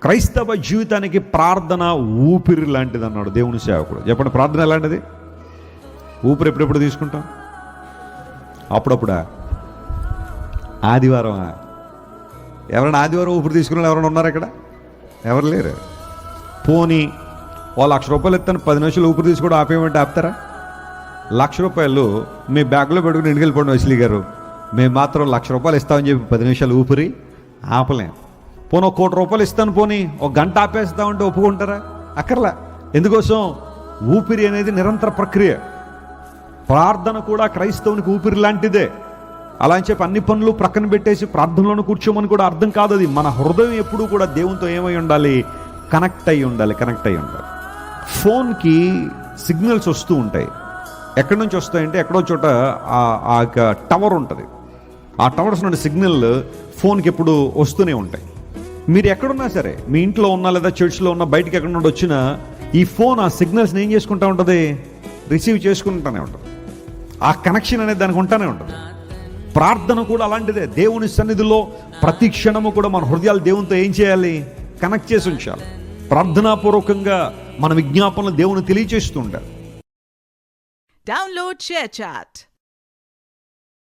క్రైస్తవ జీవితానికి ప్రార్థన ఊపిరి లాంటిది అన్నాడు దేవుని సేవకుడు. చెప్పండి, ప్రార్థన ఎలాంటిది? ఊపిరి ఎప్పుడెప్పుడు తీసుకుంటాం? అప్పుడప్పుడా? ఆదివారమా? ఎవరైనా ఆదివారం ఊపిరి తీసుకున్న ఎవరైనా ఉన్నారు ఇక్కడ? ఎవరు లేరు. పోనీ ఓ ₹1,00,000 ఇస్తాను 10 నిమిషాలు ఊపిరి తీసుకోవడం ఆపేయమంటే ఆపుతారా? ₹1,00,000 మీ బ్యాగ్లో పెట్టుకుని ఇంటికి వెళ్ళిపోండి వసలి గారు, మేము మాత్రం ₹1,00,000 ఇస్తామని చెప్పి 10 నిమిషాలు ఊపిరి ఆపలేం. పోనీ ₹1,00,00,000 ఇస్తాను, పోనీ ఒక గంట ఆపేస్తామంటే ఒప్పుకుంటారా? అక్కర్లా. ఎందుకోసం? ఊపిరి అనేది నిరంతర ప్రక్రియ. ప్రార్థన కూడా క్రైస్తవునికి ఊపిరి లాంటిదే. అలా అని చెప్పి అన్ని పనులు ప్రక్కన పెట్టేసి ప్రార్థనలోనే కూర్చోమని కూడా అర్థం కాదు. అది మన హృదయం ఎప్పుడూ కూడా దేవునితో ఏమై ఉండాలి? కనెక్ట్ అయ్యి ఉండాలి. ఫోన్కి సిగ్నల్స్ వస్తూ ఉంటాయి. ఎక్కడి నుంచి వస్తాయంటే ఎక్కడో చోట ఆ టవర్ ఉంటుంది. ఆ టవర్స్ నుండి సిగ్నల్ ఫోన్కి ఎప్పుడు వస్తూనే ఉంటాయి. మీరు ఎక్కడున్నా సరే, మీ ఇంట్లో ఉన్నా లేదా చర్చ్లో ఉన్నా, బయటికి ఎక్కడ నుండి వచ్చినా ఈ ఫోన్ ఆ సిగ్నల్స్ని ఏం చేసుకుంటూ ఉంటుంది? రిసీవ్ చేసుకుంటూనే ఉంటుంది. ఆ కనెక్షన్ అనేది దానికి ఉంటానే ఉంటుంది. ప్రార్థన కూడా అలాంటిదే. దేవుని సన్నిధిలో ప్రతి క్షణము కూడా మన హృదయాలు దేవునితో ఏం చేయాలి? కనెక్ట్ చేసి ఉంచాలి. ప్రార్థనాపూర్వకంగా మన విజ్ఞాపనలు దేవుని తెలియచేస్తూ ఉండాలి. Download ShareChat.